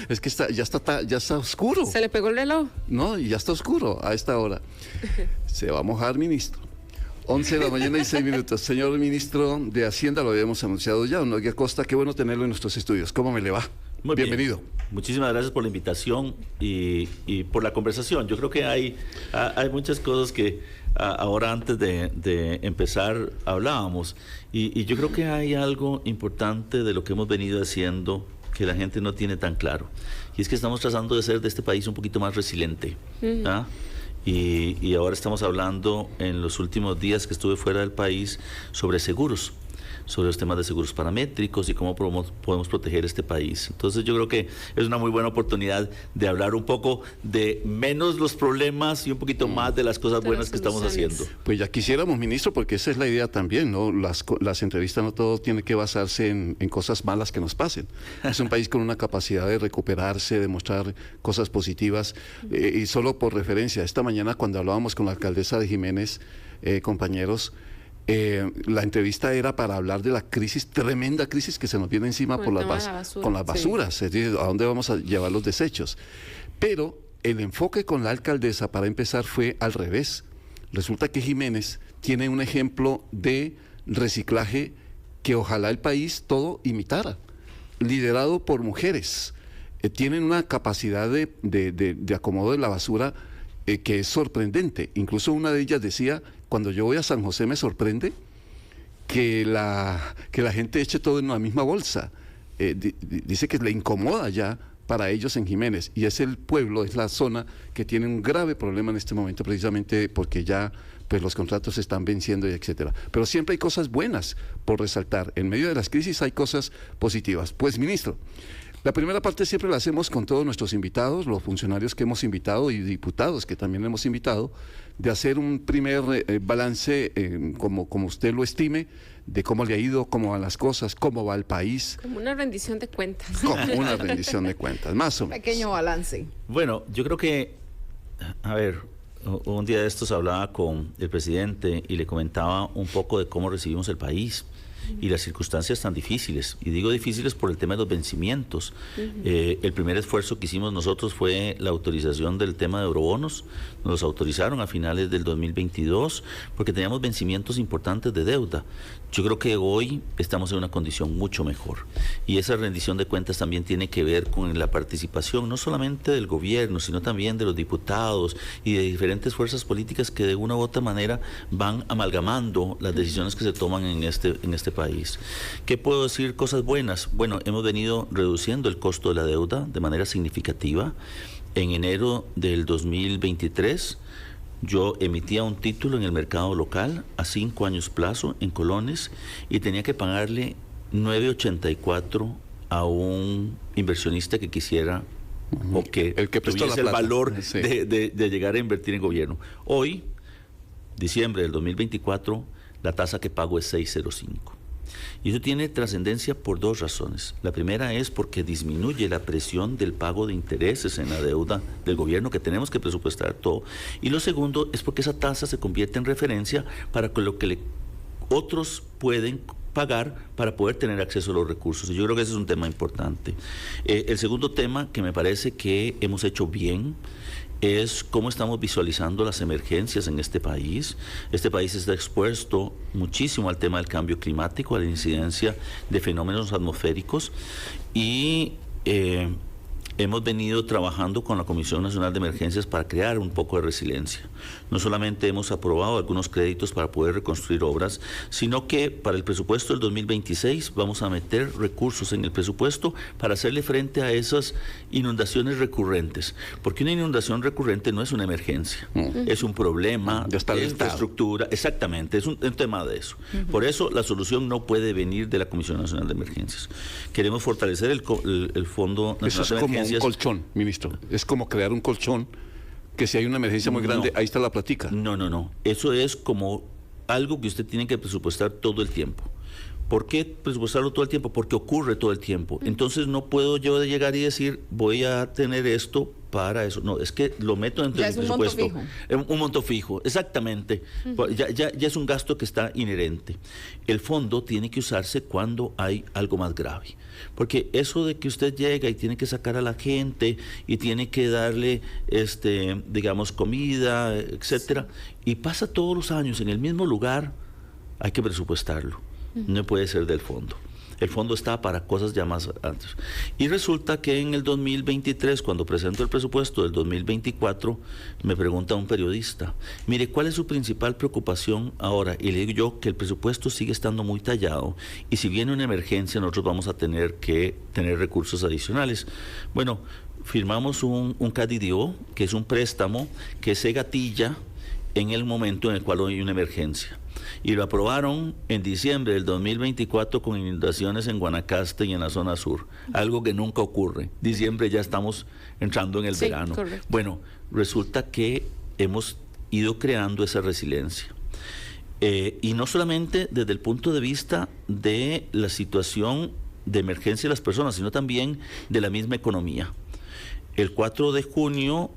Es que ya está oscuro. ¿Se le pegó el reloj? No, y ya está oscuro a esta hora. Se va a mojar, ministro. 11 de la mañana y 6 minutos. Señor ministro de Hacienda, lo habíamos anunciado ya, Nogui Acosta, qué bueno tenerlo en nuestros estudios. ¿Cómo me le va? Muy bienvenido. Bien. Muchísimas gracias por la invitación y por la conversación. Yo creo que hay muchas cosas que ahora antes de empezar hablábamos y yo creo que hay algo importante de lo que hemos venido haciendo que la gente no tiene tan claro. Y es que estamos tratando de ser de este país un poquito más resiliente. ¿Ah? Y ahora estamos hablando en los últimos días que estuve fuera del país sobre seguros, sobre los temas de seguros paramétricos y cómo podemos proteger este país. Entonces yo creo que es una muy buena oportunidad de hablar un poco de menos los problemas y un poquito más de las cosas buenas que estamos haciendo. Pues ya quisiéramos, ministro, porque esa es la idea también, ¿no? Las entrevistas no todo tiene que basarse en cosas malas que nos pasen. Es un país con una capacidad de recuperarse, de mostrar cosas positivas. Y solo por referencia, esta mañana cuando hablábamos con la alcaldesa de Jiménez, compañeros, la entrevista era para hablar de la tremenda crisis que se nos viene encima con las basuras, sí. Es decir, a dónde vamos a llevar los desechos. Pero el enfoque con la alcaldesa, para empezar, fue al revés. Resulta que Jiménez tiene un ejemplo de reciclaje que ojalá el país todo imitara, liderado por mujeres. Tienen una capacidad de acomodo de la basura que es sorprendente. Incluso una de ellas decía: cuando yo voy a San José me sorprende que la gente eche todo en la misma bolsa. Dice que le incomoda ya para ellos en Jiménez, y es el pueblo, es la zona que tiene un grave problema en este momento, precisamente porque ya pues los contratos se están venciendo y etcétera. Pero siempre hay cosas buenas por resaltar. En medio de las crisis hay cosas positivas. Pues, ministro, la primera parte siempre la hacemos con todos nuestros invitados, los funcionarios que hemos invitado y diputados que también hemos invitado, de hacer un primer balance, como usted lo estime, de cómo le ha ido, cómo van las cosas, cómo va el país. Como una rendición de cuentas. Como una rendición de cuentas, más o menos. Pequeño balance. Bueno, yo creo que, a ver, un día de estos hablaba con el presidente y le comentaba un poco de cómo recibimos el país y las circunstancias tan difíciles, y digo difíciles por el tema de los vencimientos. El primer esfuerzo que hicimos nosotros fue la autorización del tema de eurobonos. Nos los autorizaron a finales del 2022 porque teníamos vencimientos importantes de deuda. Yo creo que hoy estamos en una condición mucho mejor, y esa rendición de cuentas también tiene que ver con la participación no solamente del gobierno, sino también de los diputados y de diferentes fuerzas políticas que de una u otra manera van amalgamando las decisiones que se toman en este país. ¿Qué puedo decir? Cosas buenas. Bueno, hemos venido reduciendo el costo de la deuda de manera significativa. En enero del 2023 yo emitía un título en el mercado local a 5 años plazo en colones y tenía que pagarle 9.84 a un inversionista que quisiera o que tuviese el valor sí, de llegar a invertir en gobierno. Hoy, diciembre del 2024, la tasa que pago es 6.05. Y eso tiene trascendencia por dos razones. La primera es porque disminuye la presión del pago de intereses en la deuda del gobierno, que tenemos que presupuestar todo. Y lo segundo es porque esa tasa se convierte en referencia para lo que otros pueden pagar para poder tener acceso a los recursos. Y yo creo que ese es un tema importante. El segundo tema que me parece que hemos hecho bien es cómo estamos visualizando las emergencias en este país. Este país está expuesto muchísimo al tema del cambio climático, a la incidencia de fenómenos atmosféricos, y hemos venido trabajando con la Comisión Nacional de Emergencias para crear un poco de resiliencia. No solamente hemos aprobado algunos créditos para poder reconstruir obras, sino que para el presupuesto del 2026 vamos a meter recursos en el presupuesto para hacerle frente a esas inundaciones recurrentes. Porque una inundación recurrente no es una emergencia, es un problema de infraestructura. Exactamente, es un tema de eso. Por eso la solución no puede venir de la Comisión Nacional de Emergencias. Queremos fortalecer el Fondo Nacional de Emergencias. Un colchón, ministro. Es como crear un colchón que si hay una emergencia muy grande, ahí está la platica. No. Eso es como algo que usted tiene que presupuestar todo el tiempo. ¿Por qué presupuestarlo todo el tiempo? Porque ocurre todo el tiempo. Entonces no puedo yo llegar y decir, voy a tener esto para eso. No, es que lo meto dentro del presupuesto. Un monto fijo. Un monto fijo, exactamente. Ya es un gasto que está inherente. El fondo tiene que usarse cuando hay algo más grave. Porque eso de que usted llega y tiene que sacar a la gente y tiene que darle, digamos, comida, etcétera, y pasa todos los años en el mismo lugar, hay que presupuestarlo. No puede ser del fondo. El fondo está para cosas ya más antes. Y resulta que en el 2023, cuando presento el presupuesto del 2024, me pregunta un periodista, mire, ¿cuál es su principal preocupación ahora? Y le digo yo que el presupuesto sigue estando muy tallado y si viene una emergencia nosotros vamos a tener que tener recursos adicionales. Bueno, firmamos un CADIDIO, que es un préstamo que se gatilla en el momento en el cual hay una emergencia. Y lo aprobaron en diciembre del 2024 con inundaciones en Guanacaste y en la zona sur, algo que nunca ocurre. Diciembre ya estamos entrando en el verano. Correcto. Bueno, resulta que hemos ido creando esa resiliencia. Y no solamente desde el punto de vista de la situación de emergencia de las personas, sino también de la misma economía. El 4 de junio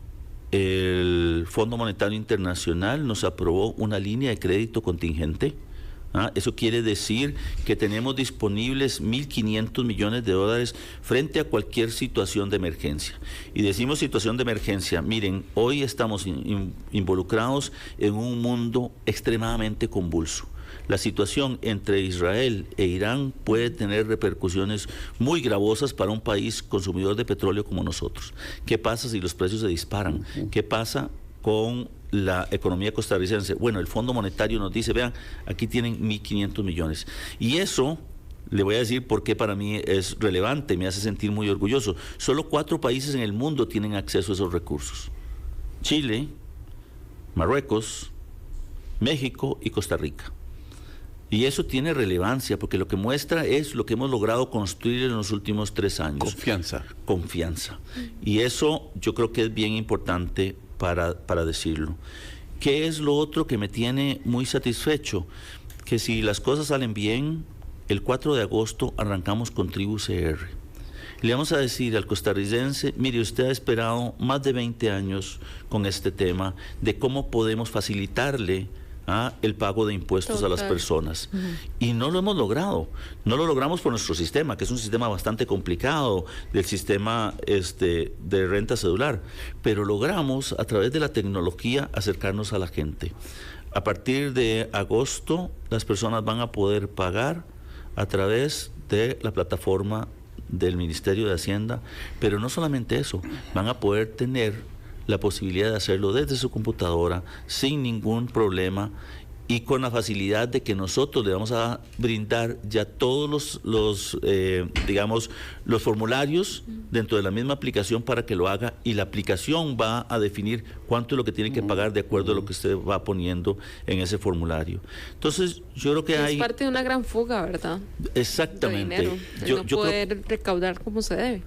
el Fondo Monetario Internacional nos aprobó una línea de crédito contingente. Eso quiere decir que tenemos disponibles 1.500 millones de dólares frente a cualquier situación de emergencia. Y decimos situación de emergencia, miren, hoy estamos involucrados en un mundo extremadamente convulso. La situación entre Israel e Irán puede tener repercusiones muy gravosas para un país consumidor de petróleo como nosotros. ¿Qué pasa si los precios se disparan? ¿Qué pasa con la economía costarricense? Bueno, el Fondo Monetario nos dice, vean, aquí tienen 1.500 millones. Y eso, le voy a decir por qué para mí es relevante, me hace sentir muy orgulloso. Solo 4 países en el mundo tienen acceso a esos recursos. Chile, Marruecos, México y Costa Rica. Y eso tiene relevancia porque lo que muestra es lo que hemos logrado construir en los últimos 3 años. Confianza. Y eso yo creo que es bien importante para decirlo. ¿Qué es lo otro que me tiene muy satisfecho? Que si las cosas salen bien, el 4 de agosto arrancamos con Tribu CR. Le vamos a decir al costarricense, mire, usted ha esperado más de 20 años con este tema de cómo podemos facilitarle el pago de impuestos a las personas. Y no lo hemos logrado. No lo logramos por nuestro sistema, que es un sistema bastante complicado, del sistema de renta cedular. Pero logramos, a través de la tecnología, acercarnos a la gente. A partir de agosto, las personas van a poder pagar a través de la plataforma del Ministerio de Hacienda. Pero no solamente eso, van a poder tener la posibilidad de hacerlo desde su computadora sin ningún problema y con la facilidad de que nosotros le vamos a brindar ya todos los formularios dentro de la misma aplicación para que lo haga, y la aplicación va a definir cuánto es lo que tiene que pagar de acuerdo a lo que usted va poniendo en ese formulario. Entonces, yo creo que es parte de una gran fuga, ¿verdad? Exactamente. De dinero, no poder recaudar como se debe.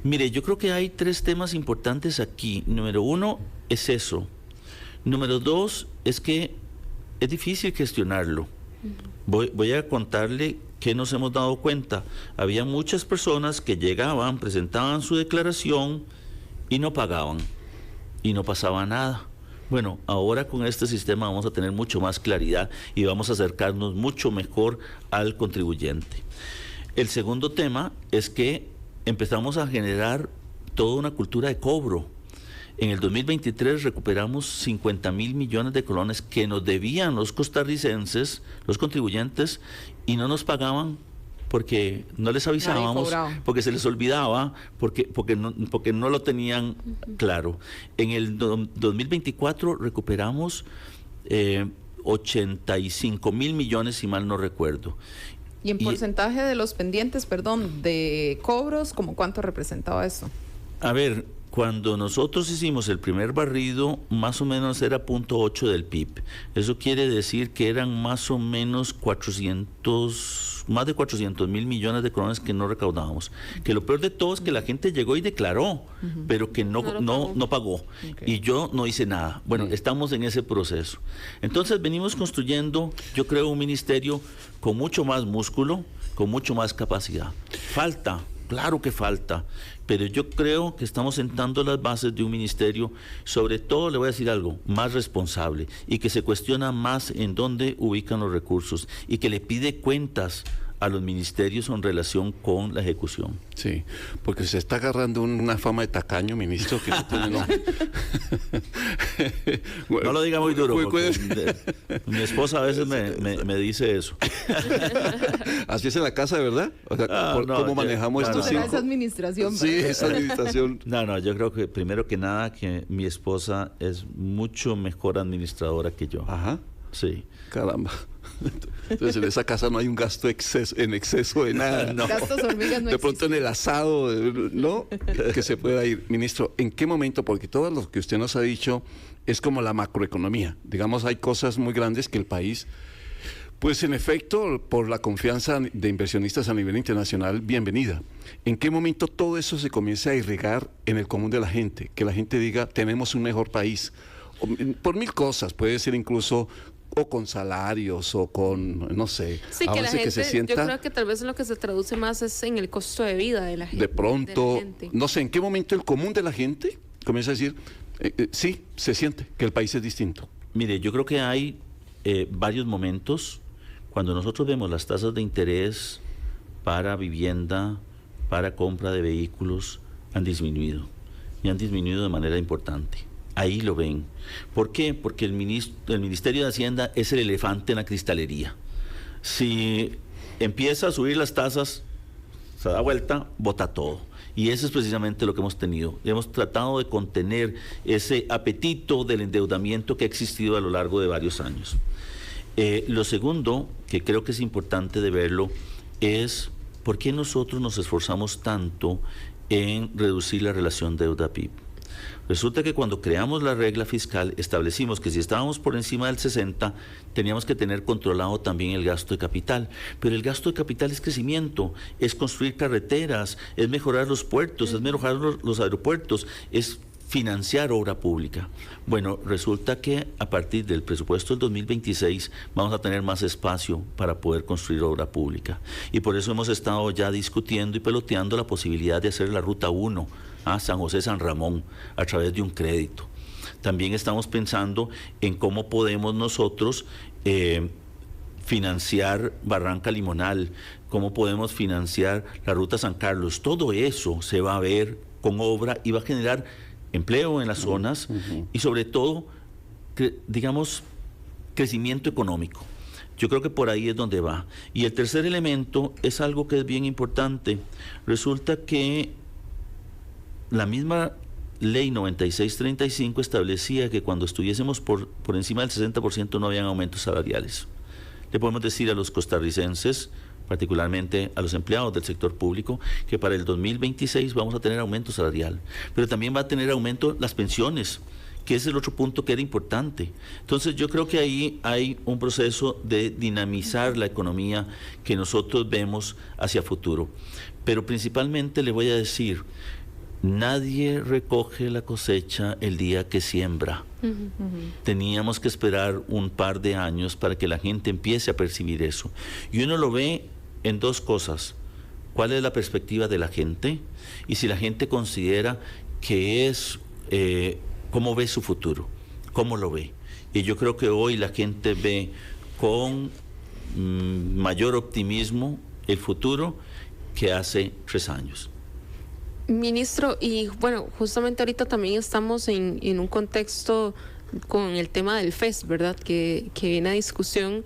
Mire, yo creo que hay 3 temas importantes aquí. Número 1 es eso. Número 2 es que es difícil gestionarlo. Voy a contarle que nos hemos dado cuenta. Había muchas personas que llegaban, presentaban su declaración y no pagaban. Y no pasaba nada. Bueno, ahora con este sistema vamos a tener mucho más claridad y vamos a acercarnos mucho mejor al contribuyente. El segundo tema es que empezamos a generar toda una cultura de cobro. En el 2023 recuperamos 50.000 millones de colones que nos debían los costarricenses, los contribuyentes, y no nos pagaban porque no les avisábamos, porque se les olvidaba, porque no lo tenían claro. En el 2024 recuperamos 85.000 millones, si mal no recuerdo. Y en porcentaje de los pendientes, de cobros, ¿cómo cuánto representaba eso? A ver, cuando nosotros hicimos el primer barrido, más o menos era 0.8 del PIB. Eso quiere decir que eran más o menos más de 400.000 millones de colones que no recaudábamos. Que lo peor de todo es que la gente llegó y declaró, pero que no pagó. Okay. Y yo no hice nada. Bueno, estamos en ese proceso. Entonces venimos construyendo, yo creo, un ministerio con mucho más músculo, con mucho más capacidad. Falta, claro que falta, pero yo creo que estamos sentando las bases de un ministerio, sobre todo, le voy a decir algo, más responsable y que se cuestiona más en dónde ubican los recursos y que le pide cuentas a los ministerios en relación con la ejecución. Sí, porque se está agarrando una fama de tacaño, ministro, que no tiene nombre. No lo diga muy duro, porque mi esposa a veces me dice eso. Así es en la casa, ¿verdad? O sea, ¿cómo manejamos estos cinco? 5? Esa administración. Sí, esa administración. No, yo creo que primero que nada que mi esposa es mucho mejor administradora que yo. Ajá. Sí. Caramba. Entonces en esa casa no hay un gasto en exceso de nada. No. Gastos hormigas no De pronto existen. en el asado, ¿no? Que se pueda ir. Ministro, ¿en qué momento? Porque todo lo que usted nos ha dicho es como la macroeconomía. Digamos, hay cosas muy grandes que el país, pues en efecto, por la confianza de inversionistas a nivel internacional, bienvenida. ¿En qué momento todo eso se comienza a irrigar en el común de la gente? Que la gente diga, tenemos un mejor país. Por mil cosas, puede ser incluso o con salarios o con, no sé, Sí, que la gente, se sienta, yo creo que tal vez lo que se traduce más es en el costo de vida de la gente. de pronto, de la gente. no sé, ¿en qué momento el común de la gente comienza a decir, sí, se siente que el país es distinto? Mire, yo creo que hay varios momentos cuando nosotros vemos las tasas de interés para vivienda, para compra de vehículos, han disminuido y han disminuido de manera importante. Ahí lo ven. ¿Por qué? Porque el Ministerio de Hacienda es el elefante en la cristalería. Si empieza a subir las tasas, se da vuelta, bota todo. Y eso es precisamente lo que hemos tenido. Hemos tratado de contener ese apetito del endeudamiento que ha existido a lo largo de varios años. Lo segundo, que creo que es importante de verlo, es por qué nosotros nos esforzamos tanto en reducir la relación deuda-PIB. Resulta que cuando creamos la regla fiscal establecimos que si estábamos por encima del 60 teníamos que tener controlado también el gasto de capital, pero el gasto de capital es crecimiento, es construir carreteras, es mejorar los puertos, es mejorar los aeropuertos, es financiar obra pública. Bueno, resulta que a partir del presupuesto del 2026 vamos a tener más espacio para poder construir obra pública y por eso hemos estado ya discutiendo y peloteando la posibilidad de hacer la Ruta 1 a San José-San Ramón a través de un crédito. También estamos pensando en cómo podemos nosotros financiar Barranca Limonal, cómo podemos financiar la Ruta San Carlos. Todo eso se va a ver con obra y va a generar empleo en las zonas y sobre todo, digamos, crecimiento económico. Yo creo que por ahí es donde va. Y el tercer elemento es algo que es bien importante. Resulta que la misma ley 9635 establecía que cuando estuviésemos por encima del 60% no habían aumentos salariales. Le podemos decir a los costarricenses, particularmente a los empleados del sector público, que para el 2026 vamos a tener aumento salarial, pero también va a tener aumento las pensiones, que es el otro punto que era importante. Entonces yo creo que ahí hay un proceso de dinamizar la economía que nosotros vemos hacia futuro. Pero principalmente le voy a decir, nadie recoge la cosecha el día que siembra. Teníamos que esperar un par de años para que la gente empiece a percibir eso. Y uno lo ve en dos cosas. ¿Cuál es la perspectiva de la gente? Y si la gente considera que es, ¿cómo ve su futuro? ¿Cómo lo ve? Y yo creo que hoy la gente ve con mayor optimismo el futuro que hace 3 años. Ministro, y bueno, justamente ahorita también estamos en un contexto con el tema del FES, ¿verdad? Que viene a discusión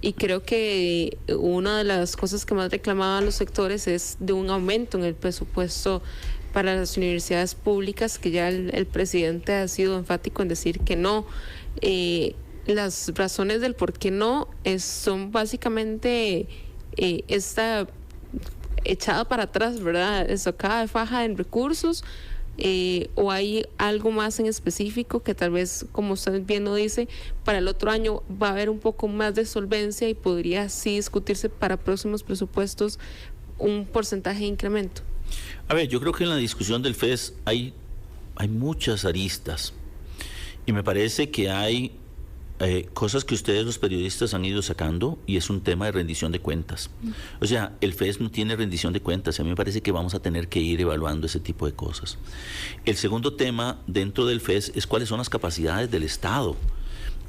y creo que una de las cosas que más reclamaban los sectores es de un aumento en el presupuesto para las universidades públicas, que ya el presidente ha sido enfático en decir que no. Las razones del por qué no son básicamente esta echada para atrás, ¿verdad? Estocada de faja en recursos, o hay algo más en específico que tal vez, como usted bien lo dice, para el otro año va a haber un poco más de solvencia y podría así discutirse para próximos presupuestos un porcentaje de incremento. A ver, yo creo que en la discusión del FES hay muchas aristas y me parece que hay cosas que ustedes los periodistas han ido sacando, y es un tema de rendición de cuentas. O sea, el FES no tiene rendición de cuentas, y a mí me parece que vamos a tener que ir evaluando ese tipo de cosas. El segundo tema dentro del FES es cuáles son las capacidades del Estado.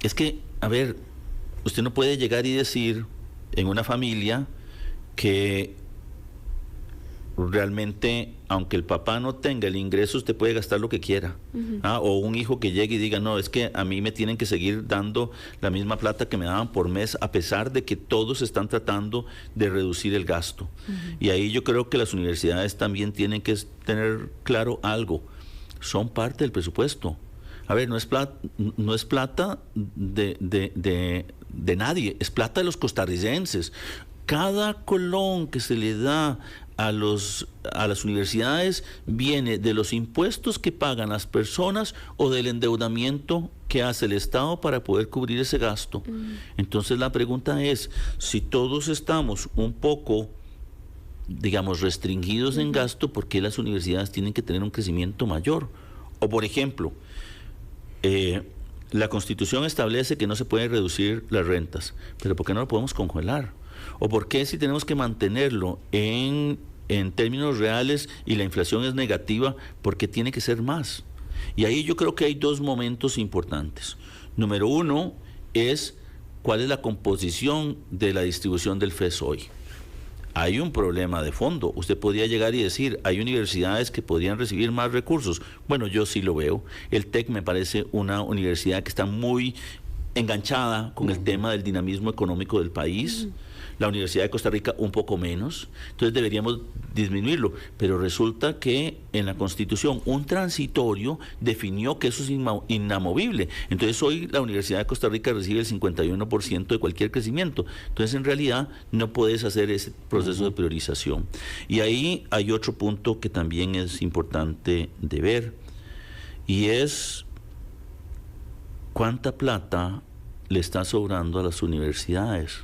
Es que, a ver, usted no puede llegar y decir en una familia que realmente, aunque el papá no tenga el ingreso, usted puede gastar lo que quiera. O un hijo que llegue y diga, no, es que a mí me tienen que seguir dando la misma plata que me daban por mes, a pesar de que todos están tratando de reducir el gasto. Y ahí yo creo que las universidades también tienen que tener claro algo: son parte del presupuesto. A ver, no es plata de nadie, es plata de los costarricenses. Cada colón que se le da a las universidades viene de los impuestos que pagan las personas o del endeudamiento que hace el Estado para poder cubrir ese gasto. Entonces la pregunta es, si todos estamos un poco, digamos, restringidos en gasto, ¿por qué las universidades tienen que tener un crecimiento mayor? O por ejemplo, la Constitución establece que no se pueden reducir las rentas, pero ¿por qué no lo podemos congelar? ¿O por qué, si tenemos que mantenerlo en términos reales y la inflación es negativa, por qué tiene que ser más? Y ahí yo creo que hay dos momentos importantes. Número uno es cuál es la composición de la distribución del FES hoy. Hay un problema de fondo. Usted podría llegar y decir, hay universidades que podrían recibir más recursos. Bueno, yo sí lo veo. El TEC me parece una universidad que está muy enganchada con el tema del dinamismo económico del país. La Universidad de Costa Rica un poco menos, entonces deberíamos disminuirlo, pero resulta que en la Constitución un transitorio definió que eso es inamovible. Entonces hoy la Universidad de Costa Rica recibe el 51% de cualquier crecimiento. Entonces en realidad no puedes hacer ese proceso de priorización. Y ahí hay otro punto que también es importante de ver, y es cuánta plata le está sobrando a las universidades.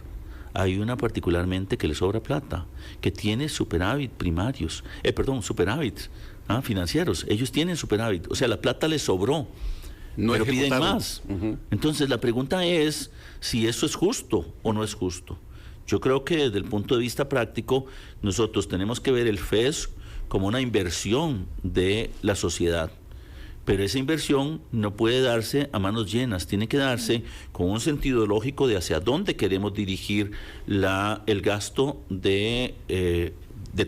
Hay una particularmente que le sobra plata, que tiene superávit primarios, superávit financieros. Ellos tienen superávit, o sea, la plata les sobró, no, pero piden más. Entonces la pregunta es si eso es justo o no es justo. Yo creo que desde el punto de vista práctico nosotros tenemos que ver el FES como una inversión de la sociedad. Pero esa inversión no puede darse a manos llenas, tiene que darse con un sentido lógico de hacia dónde queremos dirigir el gasto de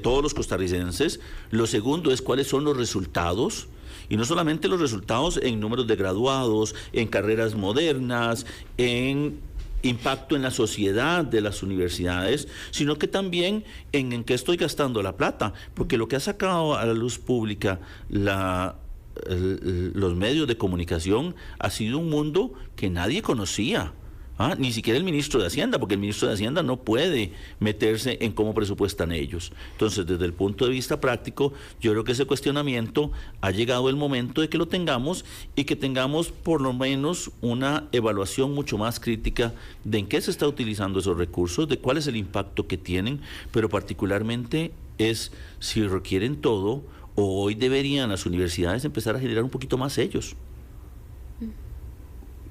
todos los costarricenses. Lo segundo es cuáles son los resultados, y no solamente los resultados en números de graduados, en carreras modernas, en impacto en la sociedad de las universidades, sino que también en qué estoy gastando la plata, porque lo que ha sacado a la luz pública los medios de comunicación ha sido un mundo que nadie conocía, ni siquiera el ministro de Hacienda, porque el ministro de Hacienda no puede meterse en cómo presupuestan ellos. Entonces, desde el punto de vista práctico, yo creo que ese cuestionamiento ha llegado el momento de que lo tengamos, y que tengamos por lo menos una evaluación mucho más crítica de en qué se está utilizando esos recursos, de cuál es el impacto que tienen, pero particularmente es si requieren todo, o hoy deberían las universidades empezar a generar un poquito más ellos.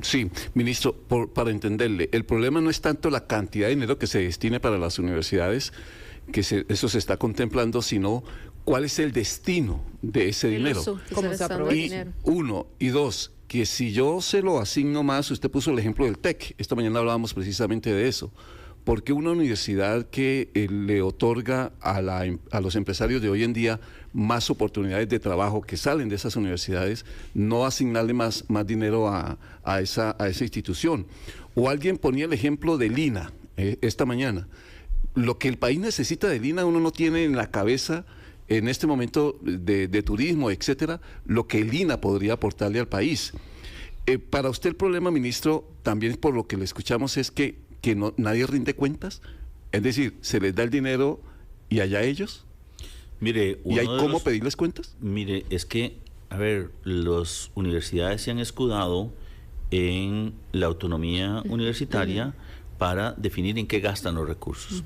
Sí, ministro, para entenderle, el problema no es tanto la cantidad de dinero que se destine para las universidades, que eso se está contemplando, sino cuál es el destino de ese dinero. ¿Cómo se aprovecha? Uno, y dos, que si yo se lo asigno más, usted puso el ejemplo del TEC, esta mañana hablábamos precisamente de eso. Porque una universidad que le otorga a los empresarios de hoy en día más oportunidades de trabajo que salen de esas universidades, no asignarle más dinero a esa institución? O alguien ponía el ejemplo del INA esta mañana. Lo que el país necesita del INA, uno no tiene en la cabeza en este momento de turismo, etcétera, lo que el INA podría aportarle al país. Para usted el problema, ministro, también por lo que le escuchamos, es que nadie rinde cuentas, es decir, se les da el dinero y allá ellos. Mire, ¿y hay cómo pedirles cuentas? Mire, es que, a ver, las universidades se han escudado en la autonomía universitaria para definir en qué gastan los recursos.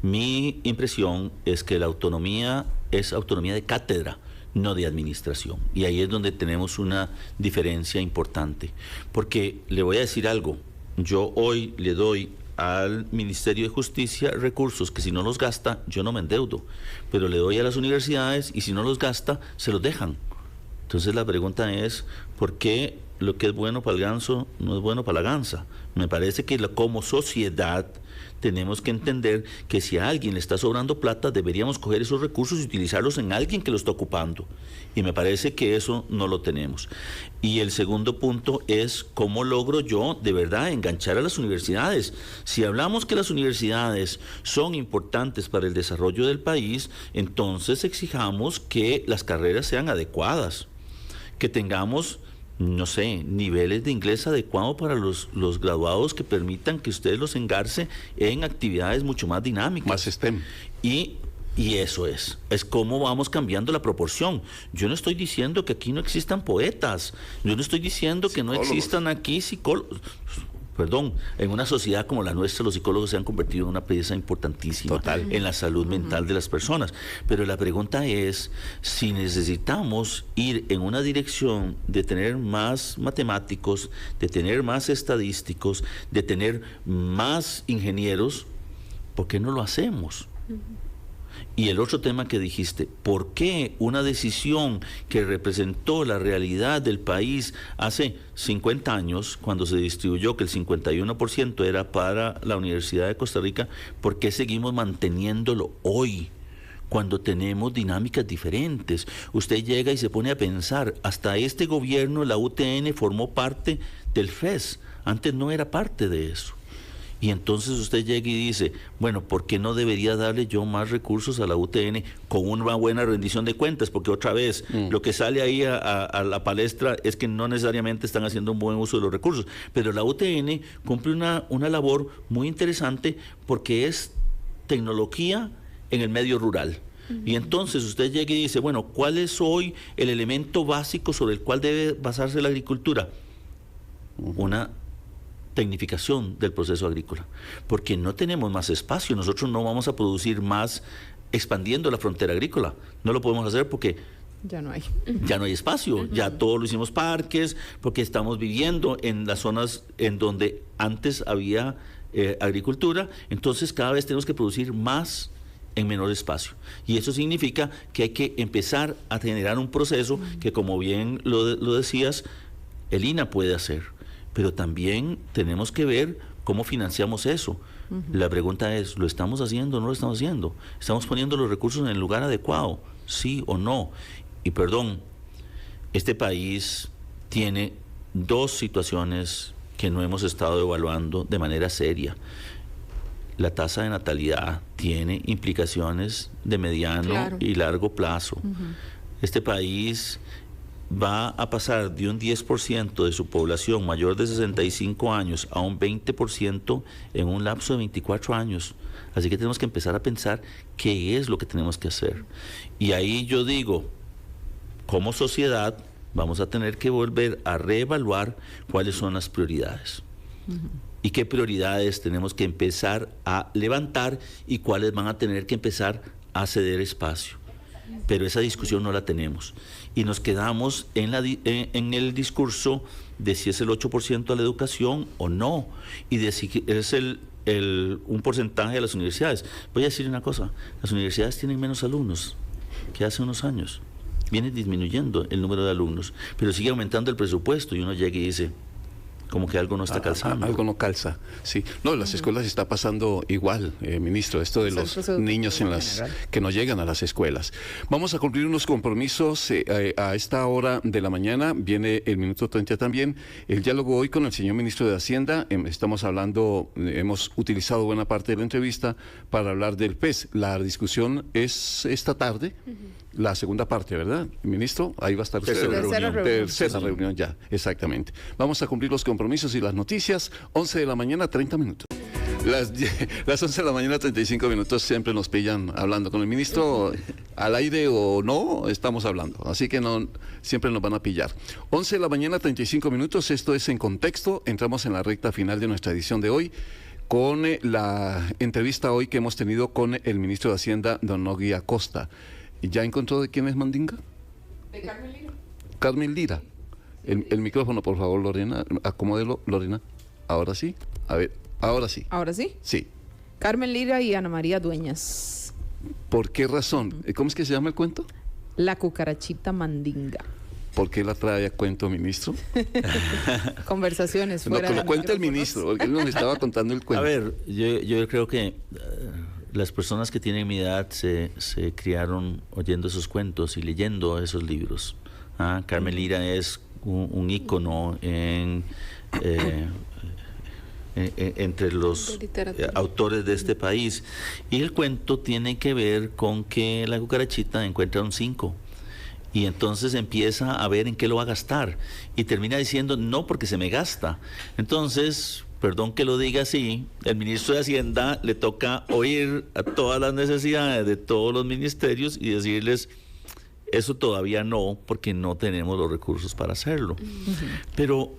Mi impresión es que la autonomía es autonomía de cátedra, no de administración. Y ahí es donde tenemos una diferencia importante. Porque le voy a decir algo, yo hoy le doy al Ministerio de Justicia recursos que si no los gasta, yo no me endeudo, pero le doy a las universidades y si no los gasta, se los dejan. Entonces la pregunta es, ¿por qué lo que es bueno para el ganso no es bueno para la gansa? Me parece que como sociedad tenemos que entender que si a alguien le está sobrando plata, deberíamos coger esos recursos y utilizarlos en alguien que lo está ocupando. Y me parece que eso no lo tenemos. Y el segundo punto es cómo logro yo de verdad enganchar a las universidades. Si hablamos que las universidades son importantes para el desarrollo del país, entonces exijamos que las carreras sean adecuadas, que tengamos, no sé, niveles de inglés adecuados para los graduados que permitan que ustedes los engarce en actividades mucho más dinámicas. Más STEM. Y eso es cómo vamos cambiando la proporción. Yo no estoy diciendo que aquí no existan poetas, yo no estoy diciendo que no existan aquí psicólogos. Perdón, en una sociedad como la nuestra, los psicólogos se han convertido en una pieza importantísima en la salud mental de las personas. Pero la pregunta es si necesitamos ir en una dirección de tener más matemáticos, de tener más estadísticos, de tener más ingenieros, ¿por qué no lo hacemos? Y el otro tema que dijiste, ¿por qué una decisión que representó la realidad del país hace 50 años, cuando se distribuyó que el 51% era para la Universidad de Costa Rica, por qué seguimos manteniéndolo hoy, cuando tenemos dinámicas diferentes? Usted llega y se pone a pensar, hasta este gobierno la UTN formó parte del FES, antes no era parte de eso. Y entonces usted llega y dice, bueno, ¿por qué no debería darle yo más recursos a la UTN con una buena rendición de cuentas? Porque otra vez, lo que sale ahí a la palestra es que no necesariamente están haciendo un buen uso de los recursos. Pero la UTN cumple una labor muy interesante porque es tecnología en el medio rural. Y entonces usted llega y dice, bueno, ¿cuál es hoy el elemento básico sobre el cual debe basarse la agricultura? Una tecnificación del proceso agrícola, porque no tenemos más espacio, nosotros no vamos a producir más expandiendo la frontera agrícola, no lo podemos hacer porque ya no hay espacio, ya todo lo hicimos parques, porque estamos viviendo en las zonas en donde antes había agricultura, entonces cada vez tenemos que producir más en menor espacio, y eso significa que hay que empezar a generar un proceso que, como bien lo decías, el INAH puede hacer. Pero también tenemos que ver cómo financiamos eso. La pregunta es, ¿lo estamos haciendo o no lo estamos haciendo? ¿Estamos poniendo los recursos en el lugar adecuado? ¿Sí o no? Y perdón, este país tiene dos situaciones que no hemos estado evaluando de manera seria. La tasa de natalidad tiene implicaciones de mediano y largo plazo. Este país va a pasar de un 10% de su población mayor de 65 años a un 20% en un lapso de 24 años. Así que tenemos que empezar a pensar qué es lo que tenemos que hacer. Y ahí yo digo, como sociedad vamos a tener que volver a reevaluar cuáles son las prioridades. Y qué prioridades tenemos que empezar a levantar y cuáles van a tener que empezar a ceder espacio. Pero esa discusión no la tenemos. Y nos quedamos en el discurso de si es el 8% a la educación o no, y de si es un porcentaje de las universidades. Voy a decir una cosa, las universidades tienen menos alumnos que hace unos años. Viene disminuyendo el número de alumnos, pero sigue aumentando el presupuesto, y uno llega y dice, como que algo no está calzando. Algo no calza, sí. No, en las escuelas está pasando igual, ministro, esto de los niños que no llegan a las escuelas. Vamos a cumplir unos compromisos a esta hora de la mañana. Viene el minuto 30 también. El diálogo hoy con el señor ministro de Hacienda. Estamos hablando, hemos utilizado buena parte de la entrevista para hablar del PES. La discusión es esta tarde. La segunda parte, ¿verdad, ministro? Ahí va a estar usted. Tercera reunión ya, exactamente. Vamos a cumplir los compromisos y las noticias. 11 de la mañana, 30 minutos. Las 11 de la mañana, 35 minutos, siempre nos pillan hablando con el ministro, al aire o no, estamos hablando. Así que no, siempre nos van a pillar. 11 de la mañana, 35 minutos, esto es En Contexto. Entramos en la recta final de nuestra edición de hoy, con la entrevista hoy que hemos tenido con el ministro de Hacienda, don Nogui Acosta. ¿Ya encontró de quién es Mandinga? De Carmen Lira. Carmen Lira. El micrófono, por favor, Lorena. Acomódelo, Lorena. Ahora sí. A ver, ahora sí. Ahora sí. Sí. Carmen Lira y Ana María Dueñas. ¿Por qué razón? ¿Cómo es que se llama el cuento? La cucarachita mandinga. ¿Por qué la trae a cuento, ministro? Conversaciones No, fuera que lo de cuente el micrófonos. ministro, porque él nos estaba contando el cuento. A ver, yo creo que las personas que tienen mi edad se criaron oyendo esos cuentos y leyendo esos libros. Carmen Lira es un ícono entre los autores de este país. Y el cuento tiene que ver con que la cucarachita encuentra un 5. Y entonces empieza a ver en qué lo va a gastar. Y termina diciendo, no, porque se me gasta. Entonces, perdón que lo diga así, el ministro de Hacienda le toca oír a todas las necesidades de todos los ministerios y decirles, eso todavía no, porque no tenemos los recursos para hacerlo. Pero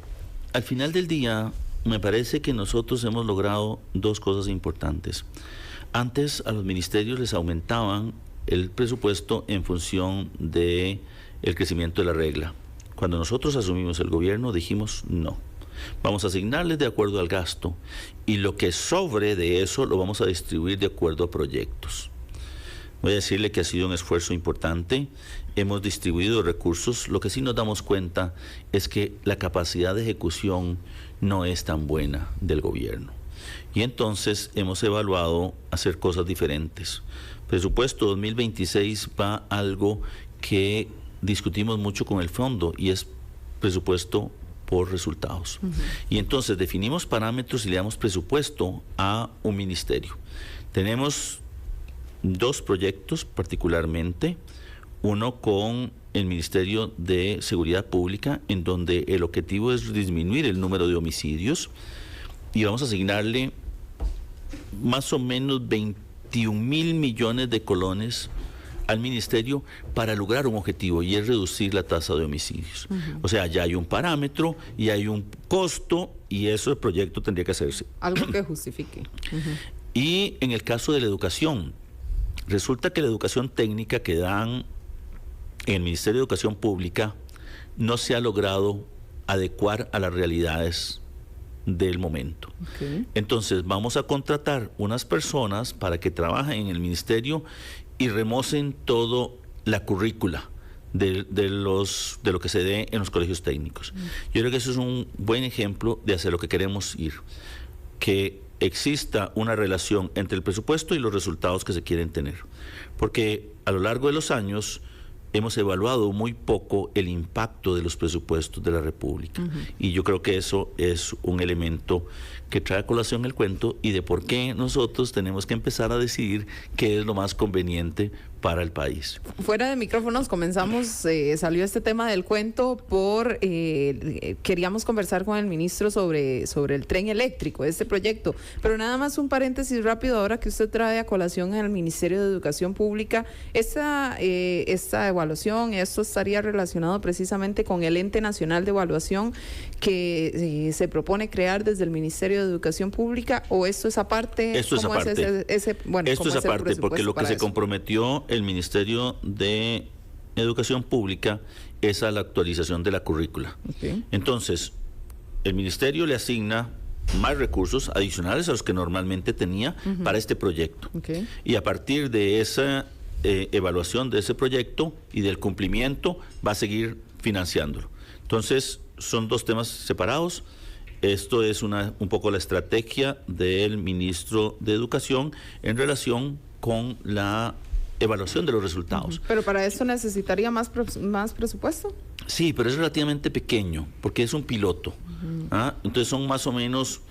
al final del día, me parece que nosotros hemos logrado dos cosas importantes. Antes a los ministerios les aumentaban el presupuesto en función de el crecimiento de la regla. Cuando nosotros asumimos el gobierno dijimos no, vamos a asignarles de acuerdo al gasto y lo que sobre de eso lo vamos a distribuir de acuerdo a proyectos. Voy a decirle que ha sido un esfuerzo importante, hemos distribuido recursos, lo que sí nos damos cuenta es que la capacidad de ejecución no es tan buena del gobierno. Y entonces hemos evaluado hacer cosas diferentes. Presupuesto 2026 va algo que discutimos mucho con el fondo y es presupuesto por resultados. Y entonces definimos parámetros y le damos presupuesto a un ministerio. Tenemos dos proyectos particularmente, uno con el Ministerio de Seguridad Pública, en donde el objetivo es disminuir el número de homicidios y vamos a asignarle más o menos 21 mil millones de colones al ministerio para lograr un objetivo y es reducir la tasa de homicidios. O sea, ya hay un parámetro y hay un costo y eso el proyecto tendría que hacerse. Algo que justifique. Y en el caso de la educación, resulta que la educación técnica que dan en el Ministerio de Educación Pública no se ha logrado adecuar a las realidades del momento. Entonces vamos a contratar unas personas para que trabajen en el ministerio y remocen todo la currícula de lo que se dé en los colegios técnicos. Yo creo que eso es un buen ejemplo de hacia lo que queremos ir, que exista una relación entre el presupuesto y los resultados que se quieren tener, porque a lo largo de los años hemos evaluado muy poco el impacto de los presupuestos de la República. Y yo creo que eso es un elemento que trae a colación el cuento y de por qué nosotros tenemos que empezar a decidir qué es lo más conveniente para el país. Fuera de micrófonos comenzamos, salió este tema del cuento queríamos conversar con el ministro sobre el tren eléctrico, este proyecto, pero nada más un paréntesis rápido ahora que usted trae a colación en el Ministerio de Educación Pública, esta evaluación, esto estaría relacionado precisamente con el Ente Nacional de Evaluación que se propone crear desde el Ministerio de Educación Pública, o esto es aparte. Esto es aparte. Esto es aparte, porque lo que se comprometió el Ministerio de Educación Pública es a la actualización de la currícula. Entonces, el Ministerio le asigna más recursos adicionales a los que normalmente tenía para este proyecto. Y a partir de esa evaluación de ese proyecto y del cumplimiento va a seguir financiándolo. Entonces, son dos temas separados. Esto es un poco la estrategia del ministro de Educación en relación con la evaluación de los resultados. ¿Pero para esto necesitaría más presupuesto? Sí, pero es relativamente pequeño, porque es un piloto. Entonces son más o menos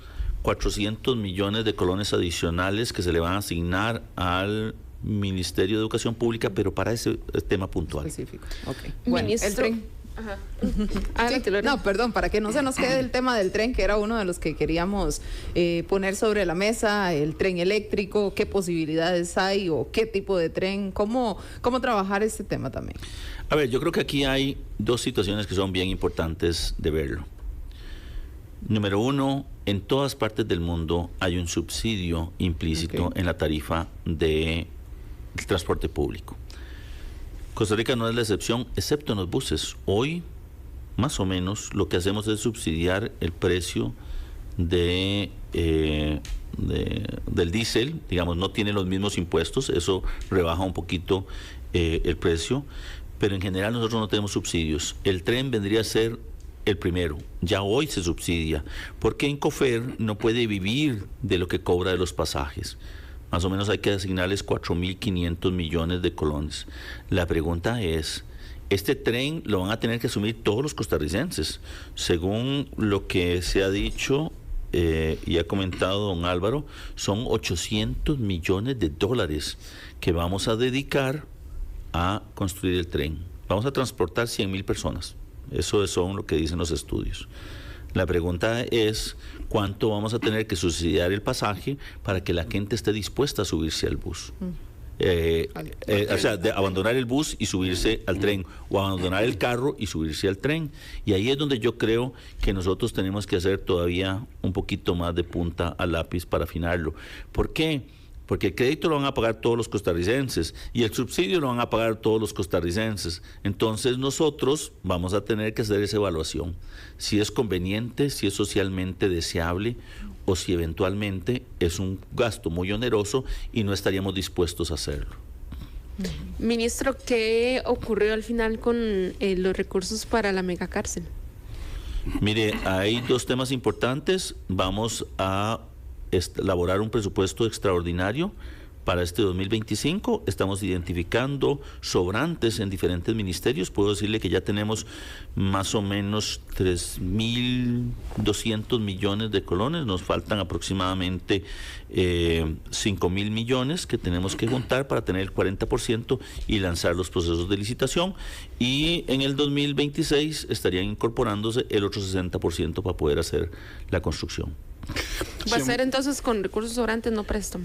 400 millones de colones adicionales que se le van a asignar al Ministerio de Educación Pública, pero para ese tema puntual. Específico. Bueno, Ministro, el tren. Sí, no, perdón, para que no se nos quede el tema del tren, que era uno de los que queríamos poner sobre la mesa, el tren eléctrico, qué posibilidades hay o qué tipo de tren, cómo trabajar este tema también. A ver, yo creo que aquí hay dos situaciones que son bien importantes de verlo. Número uno, en todas partes del mundo hay un subsidio implícito en la tarifa del transporte público. Costa Rica no es la excepción, excepto en los buses. Hoy, más o menos, lo que hacemos es subsidiar el precio del diésel, digamos, no tiene los mismos impuestos, eso rebaja un poquito el precio, pero en general nosotros no tenemos subsidios. El tren vendría a ser el primero, ya hoy se subsidia, porque Incofer no puede vivir de lo que cobra de los pasajes. Más o menos hay que asignarles 4.500 millones de colones. La pregunta es, este tren lo van a tener que asumir todos los costarricenses. Según lo que se ha dicho y ha comentado don Álvaro, son 800 millones de dólares que vamos a dedicar a construir el tren. Vamos a transportar 100.000 personas. Eso son lo que dicen los estudios. La pregunta es, ¿cuánto vamos a tener que subsidiar el pasaje para que la gente esté dispuesta a subirse al bus? O sea, de abandonar el bus y subirse al tren, o abandonar el carro y subirse al tren. Y ahí es donde yo creo que nosotros tenemos que hacer todavía un poquito más de punta al lápiz para afinarlo. ¿Por qué? Porque el crédito lo van a pagar todos los costarricenses y el subsidio lo van a pagar todos los costarricenses. Entonces nosotros vamos a tener que hacer esa evaluación, si es conveniente, si es socialmente deseable o si eventualmente es un gasto muy oneroso y no estaríamos dispuestos a hacerlo. Ministro, ¿qué ocurrió al final con los recursos para la megacárcel? Mire, hay dos temas importantes. Vamos a elaborar un presupuesto extraordinario para este 2025. Estamos identificando sobrantes en diferentes ministerios. Puedo decirle que ya tenemos más o menos 3.200 millones de colones. Nos faltan aproximadamente 5.000 millones que tenemos que juntar para tener el 40% y lanzar los procesos de licitación. Y en el 2026 estarían incorporándose el otro 60% para poder hacer la construcción. ¿Va a ser entonces con recursos sobrantes, no préstamo?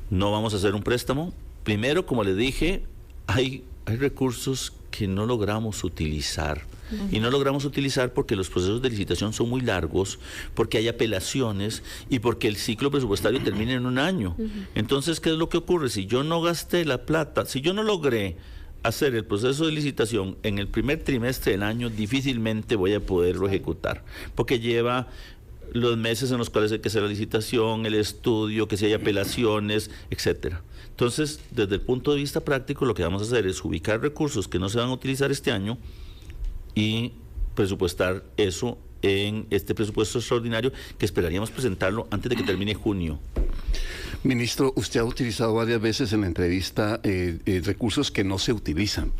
No vamos a hacer un préstamo. Primero, como le dije, hay recursos que no logramos utilizar. Y no logramos utilizar porque los procesos de licitación son muy largos, porque hay apelaciones y porque el ciclo presupuestario termina en un año. Entonces, ¿qué es lo que ocurre? Si yo no gasté la plata, si yo no logré hacer el proceso de licitación en el primer trimestre del año, difícilmente voy a poderlo ejecutar, porque lleva los meses en los cuales hay que hacer la licitación, el estudio, que si hay apelaciones, etcétera. Entonces, desde el punto de vista práctico, lo que vamos a hacer es ubicar recursos que no se van a utilizar este año y presupuestar eso en este presupuesto extraordinario que esperaríamos presentarlo antes de que termine junio. Ministro, usted ha utilizado varias veces en la entrevista recursos que no se utilizan.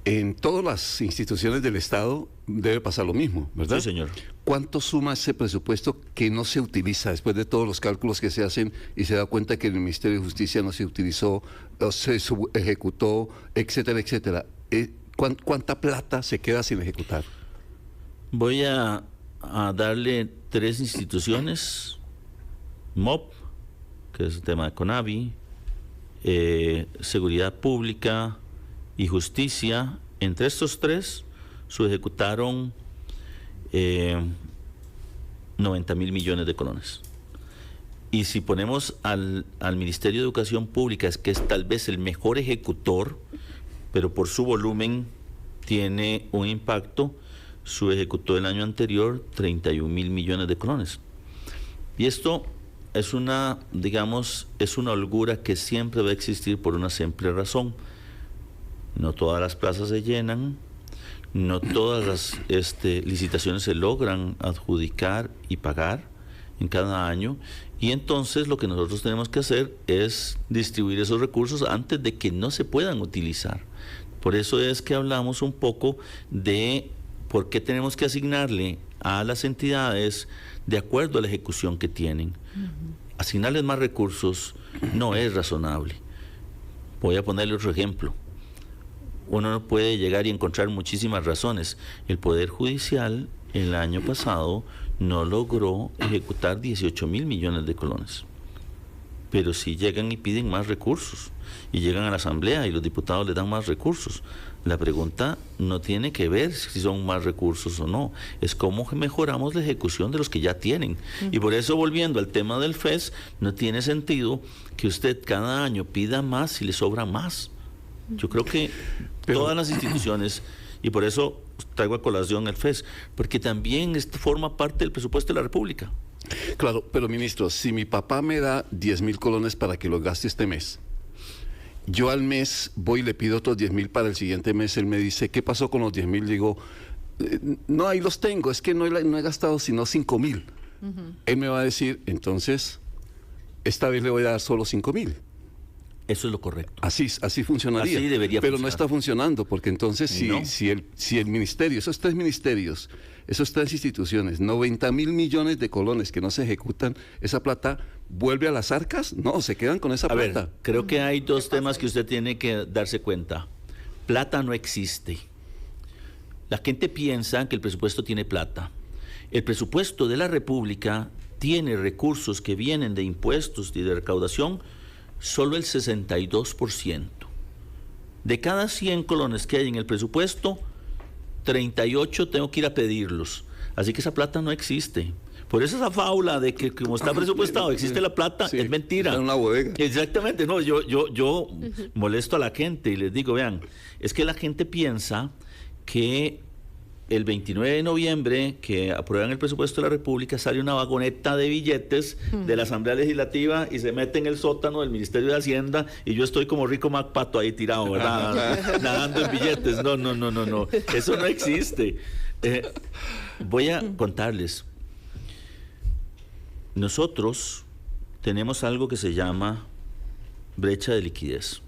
En todas las instituciones del Estado debe pasar lo mismo, ¿verdad? Sí, señor. ¿Cuánto suma ese presupuesto que no se utiliza después de todos los cálculos que se hacen y se da cuenta que en el Ministerio de Justicia no se utilizó, o se ejecutó, etcétera, etcétera? ¿Cuánta plata se queda sin ejecutar? Voy a darle 3 instituciones: MOP, que es el tema de CONAVI, Seguridad Pública y Justicia. Entre estos 3 se ejecutaron 90.000 millones de colones. Y si ponemos al Ministerio de Educación Pública, que es tal vez el mejor ejecutor, pero por su volumen tiene un impacto, su ejecutó el año anterior 31.000 millones de colones. Y esto es una, digamos, es una holgura que siempre va a existir por una simple razón. No todas las plazas se llenan, no todas las licitaciones se logran adjudicar y pagar en cada año, y entonces lo que nosotros tenemos que hacer es distribuir esos recursos antes de que no se puedan utilizar. Por eso es que hablamos un poco de por qué tenemos que asignarle a las entidades de acuerdo a la ejecución que tienen. Asignarles más recursos no es razonable. Voy a ponerle otro ejemplo. Uno no puede llegar y encontrar muchísimas razones. El Poder Judicial el año pasado no logró ejecutar 18.000 millones de colones. Pero sí llegan y piden más recursos, y llegan a la Asamblea y los diputados les dan más recursos. La pregunta no tiene que ver si son más recursos o no, es cómo mejoramos la ejecución de los que ya tienen. Y por eso, volviendo al tema del FES, no tiene sentido que usted cada año pida más si le sobra más. Yo creo que todas las instituciones, y por eso traigo a colación el FES, porque también forma parte del presupuesto de la República. Claro, pero ministro, si mi papá me da 10.000 colones para que los gaste este mes, yo al mes voy y le pido otros 10.000 para el siguiente mes, él me dice, ¿qué pasó con los 10.000? Digo, no, ahí los tengo, es que no he gastado sino 5.000. Él me va a decir, entonces, esta vez le voy a dar solo 5.000. Eso es lo correcto. Así funcionaría. Así debería pero funcionar. no está funcionando, porque entonces ¿No? si el ministerio, esos 3 ministerios, esas 3 instituciones, 90.000 millones de colones que no se ejecutan, esa plata vuelve a las arcas, no, se quedan con esa plata. Ver, creo que hay dos temas que usted tiene que darse cuenta. Plata no existe. La gente piensa que el presupuesto tiene plata. El presupuesto de la República tiene recursos que vienen de impuestos y de recaudación, solo el 62%. De cada 100 colones que hay en el presupuesto, 38 tengo que ir a pedirlos. Así que esa plata no existe. Por eso esa fábula de que como está presupuestado existe la plata, sí, es mentira. Está en una bodega. Exactamente, no, yo molesto a la gente y les digo, vean, es que la gente piensa que el 29 de noviembre, que aprueban el presupuesto de la República, sale una vagoneta de billetes de la Asamblea Legislativa y se mete en el sótano del Ministerio de Hacienda y yo estoy como Rico MacPato ahí tirado, ¿verdad? Nadando en billetes. No. Eso no existe. Voy a contarles. Nosotros tenemos algo que se llama brecha de liquidez.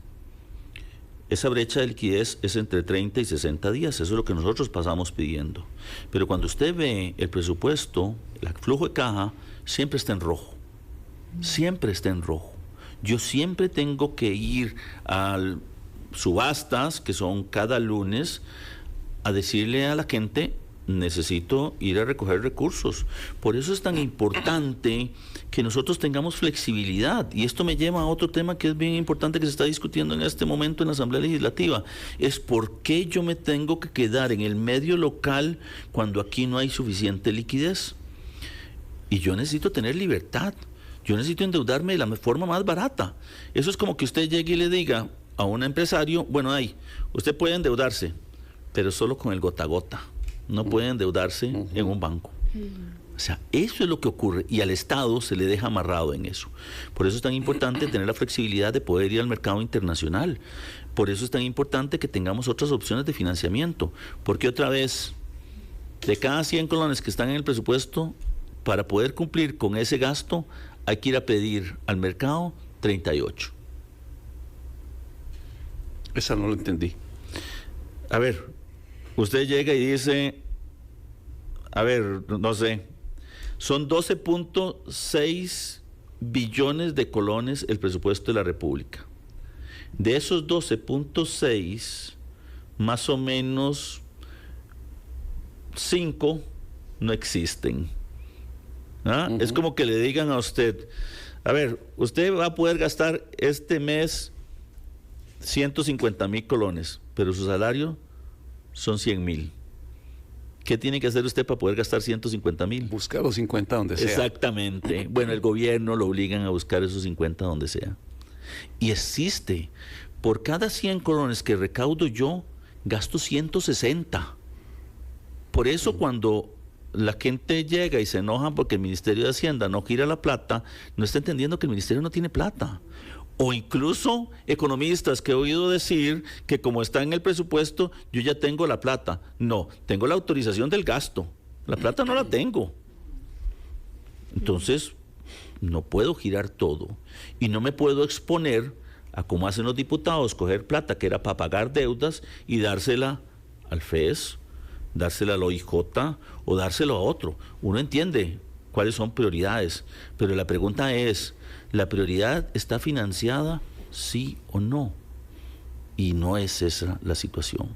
Esa brecha de liquidez es entre 30 y 60 días, eso es lo que nosotros pasamos pidiendo. Pero cuando usted ve el presupuesto, el flujo de caja, siempre está en rojo. Siempre está en rojo. Yo siempre tengo que ir a subastas, que son cada lunes, a decirle a la gente, necesito ir a recoger recursos. Por eso es tan importante que nosotros tengamos flexibilidad. Y esto me lleva a otro tema que es bien importante que se está discutiendo en este momento en la Asamblea Legislativa. Es por qué yo me tengo que quedar en el medio local cuando aquí no hay suficiente liquidez. Y yo necesito tener libertad. Yo necesito endeudarme de la forma más barata. Eso es como que usted llegue y le diga a un empresario, bueno, usted puede endeudarse, pero solo con el gota a gota. No puede endeudarse en un banco. O sea, eso es lo que ocurre y al Estado se le deja amarrado en eso. Por eso es tan importante tener la flexibilidad de poder ir al mercado internacional. Por eso es tan importante que tengamos otras opciones de financiamiento. Porque otra vez, de cada 100 colones que están en el presupuesto, para poder cumplir con ese gasto, hay que ir a pedir al mercado 38. Esa no lo entendí. A ver, usted llega y dice, no sé, son 12.6 billones de colones el presupuesto de la República. De esos 12.6, más o menos 5 no existen. Es como que le digan a usted, usted va a poder gastar este mes 150,000 colones, pero su salario son 100,000. ¿Qué tiene que hacer usted para poder gastar 150,000? Buscar los 50 donde sea. Exactamente. Bueno, el gobierno lo obligan a buscar esos 50 donde sea. Y existe. Por cada 100 colones que recaudo yo, gasto 160. Por eso cuando la gente llega y se enoja porque el Ministerio de Hacienda no gira la plata, no está entendiendo que el Ministerio no tiene plata. O incluso economistas que he oído decir que como está en el presupuesto, yo ya tengo la plata. No, tengo la autorización del gasto. La plata no la tengo. Entonces, no puedo girar todo. Y no me puedo exponer a, como hacen los diputados, coger plata que era para pagar deudas y dársela al FES, dársela al OIJ o dárselo a otro. Uno entiende cuáles son prioridades, pero la pregunta es, ¿la prioridad está financiada, sí o no? Y no es esa la situación.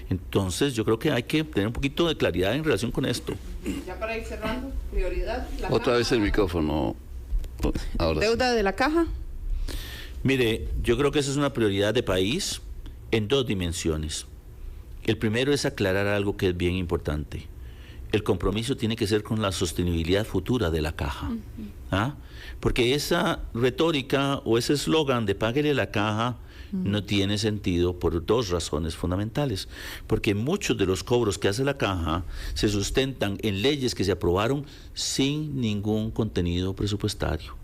Entonces yo creo que hay que tener un poquito de claridad en relación con esto. Ya para ir cerrando, prioridad. Otra vez el micrófono. Ahora ¿Deuda de la caja? Mire, yo creo que esa es una prioridad de país en 2 dimensiones. El primero es aclarar algo que es bien importante. El compromiso tiene que ser con la sostenibilidad futura de la caja. Porque esa retórica o ese eslogan de páguele la caja No tiene sentido por dos razones fundamentales. Porque muchos de los cobros que hace la caja se sustentan en leyes que se aprobaron sin ningún contenido presupuestario.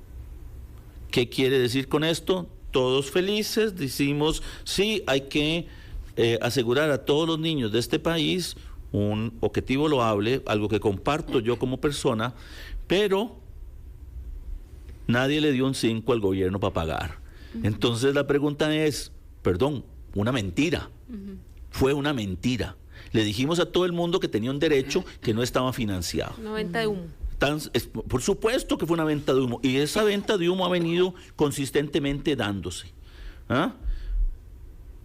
¿Qué quiere decir con esto? Todos felices, decimos, sí, hay que asegurar a todos los niños de este país un objetivo loable, algo que comparto yo como persona, pero nadie le dio un 5 al gobierno para pagar. Entonces la pregunta es, perdón, una mentira. Fue una mentira. Le dijimos a todo el mundo que tenía un derecho que no estaba financiado. Una venta de humo. Por supuesto que fue una venta de humo, y esa venta de humo ha venido consistentemente dándose. ¿Ah?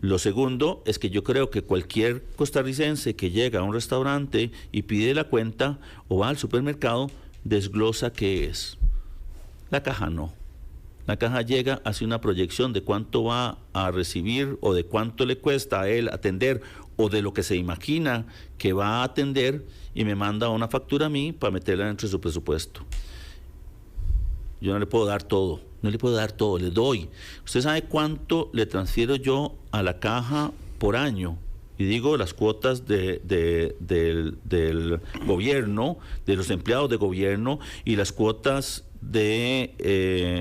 Lo segundo es que yo creo que cualquier costarricense que llega a un restaurante y pide la cuenta o va al supermercado, desglosa qué es. La caja no. La caja llega, hace una proyección de cuánto va a recibir o de cuánto le cuesta a él atender o de lo que se imagina que va a atender, y me manda una factura a mí para meterla dentro de su presupuesto. Yo no le puedo dar todo, le doy. ¿Usted sabe cuánto le transfiero yo a la caja por año? Y digo las cuotas del gobierno, de los empleados de gobierno, y las cuotas del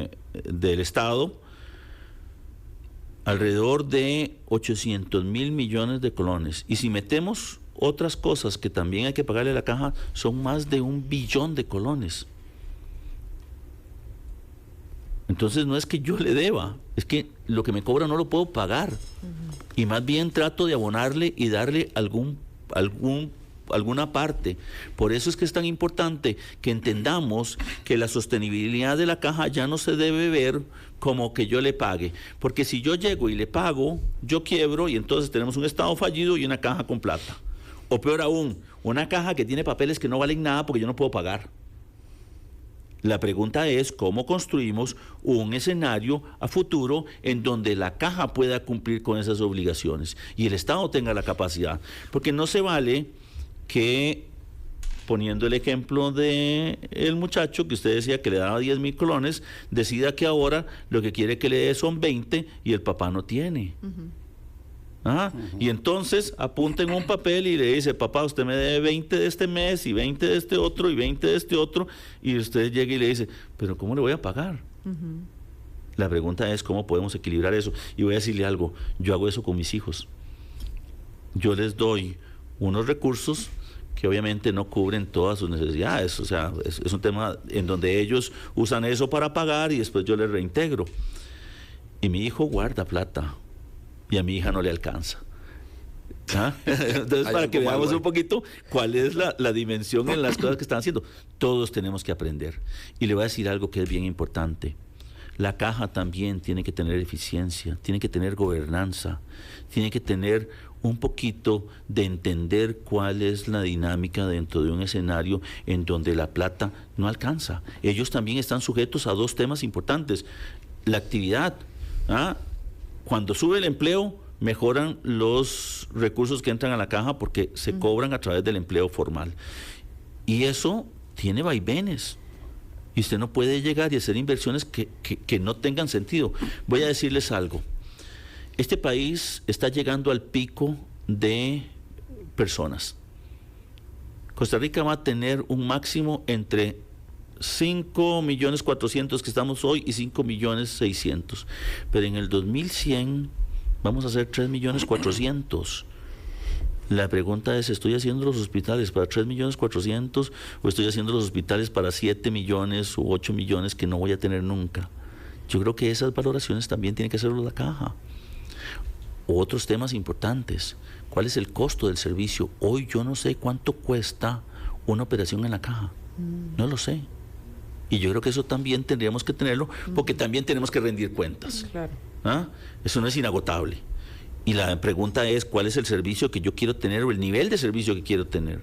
Estado, alrededor de 800.000 millones de colones. Y si metemos otras cosas que también hay que pagarle a la caja, son más de 1 billón de colones. Entonces no es que yo le deba, es que lo que me cobra no lo puedo pagar. Y más bien trato de abonarle y darle alguna parte. Por eso es que es tan importante que entendamos que la sostenibilidad de la caja ya no se debe ver como que yo le pague. Porque si yo llego y le pago, yo quiebro, y entonces tenemos un Estado fallido y una caja con plata. O peor aún, una caja que tiene papeles que no valen nada porque yo no puedo pagar. La pregunta es cómo construimos un escenario a futuro en donde la caja pueda cumplir con esas obligaciones y el Estado tenga la capacidad. Porque no se vale que, poniendo el ejemplo de el muchacho que usted decía que le daba 10.000 colones, decida que ahora lo que quiere que le dé son 20 y el papá no tiene. Y entonces apunta en un papel y le dice, papá, usted me debe 20 de este mes y 20 de este otro y 20 de este otro, y usted llega y le dice, pero ¿cómo le voy a pagar? La pregunta es cómo podemos equilibrar eso. Y voy a decirle algo, yo hago eso con mis hijos. Yo les doy unos recursos que obviamente no cubren todas sus necesidades, o sea, es un tema en donde ellos usan eso para pagar y después yo les reintegro. Y mi hijo guarda plata y a mi hija no le alcanza. Entonces, para que veamos un poquito cuál es la dimensión en las cosas que están haciendo. Todos tenemos que aprender. Y le voy a decir algo que es bien importante. La caja también tiene que tener eficiencia, tiene que tener gobernanza, tiene que tener un poquito de entender cuál es la dinámica dentro de un escenario en donde la plata no alcanza. Ellos también están sujetos a dos temas importantes. La actividad. Cuando sube el empleo, mejoran los recursos que entran a la caja porque se cobran a través del empleo formal. Y eso tiene vaivenes. Y usted no puede llegar y hacer inversiones que no tengan sentido. Voy a decirles algo. Este país está llegando al pico de personas. Costa Rica va a tener un máximo entre 5.400.000 que estamos hoy y 5.600.000. Pero en el 2100 vamos a hacer 3.400.000. La pregunta es, ¿estoy haciendo los hospitales para 3.400.000 o estoy haciendo los hospitales para 7 millones u 8 millones que no voy a tener nunca? Yo creo que esas valoraciones también tiene que hacerlo la caja. Otros temas importantes. ¿Cuál es el costo del servicio? Hoy yo no sé cuánto cuesta una operación en la caja. No lo sé. Y yo creo que eso también tendríamos que tenerlo, porque también tenemos que rendir cuentas. Claro. Eso no es inagotable. Y la pregunta es, ¿cuál es el servicio que yo quiero tener o el nivel de servicio que quiero tener?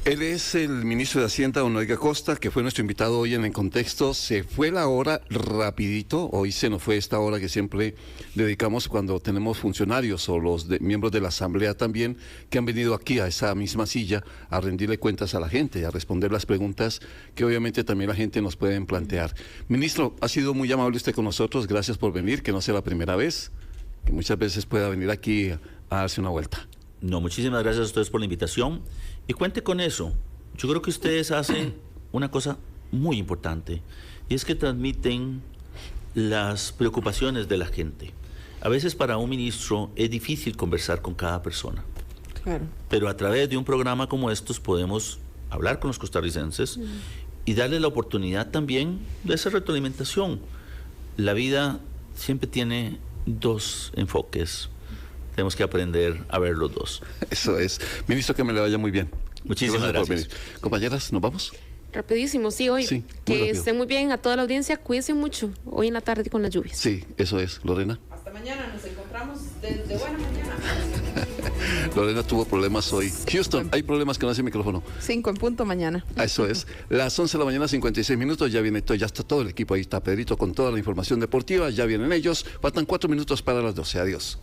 Él es el ministro de Hacienda, don Noel Acosta, que fue nuestro invitado hoy en El Contexto. Se fue la hora rapidito, hoy se nos fue esta hora que siempre dedicamos cuando tenemos funcionarios o los miembros de la Asamblea también, que han venido aquí a esa misma silla a rendirle cuentas a la gente, a responder las preguntas que obviamente también la gente nos puede plantear. Ministro, ha sido muy amable usted con nosotros, gracias por venir, que no sea la primera vez, que muchas veces pueda venir aquí a darse una vuelta. No, muchísimas gracias a ustedes por la invitación y cuente con eso. Yo creo que ustedes hacen una cosa muy importante y es que transmiten las preocupaciones de la gente. A veces para un ministro es difícil conversar con cada persona. Claro. Pero a través de un programa como estos podemos hablar con los costarricenses y darles la oportunidad también de esa retroalimentación. La vida siempre tiene dos enfoques. Tenemos que aprender a ver los dos. Eso es. Ministro, que me le vaya muy bien. Muchísimas gracias. Por venir. Compañeras, ¿nos vamos? Rapidísimo, sí, hoy. Sí, que estén muy bien a toda la audiencia. Cuídense mucho hoy en la tarde con las lluvias. Sí, eso es. Lorena. Hasta mañana, nos encontramos de buena mañana. Lorena tuvo problemas hoy. Houston, hay problemas con ese micrófono. 5 en punto mañana. Eso es. Las 11 de la mañana, 56 minutos. Ya viene todo, ya está todo el equipo. Ahí está Pedrito con toda la información deportiva. Ya vienen ellos. Faltan 4 minutos para las 12. Adiós.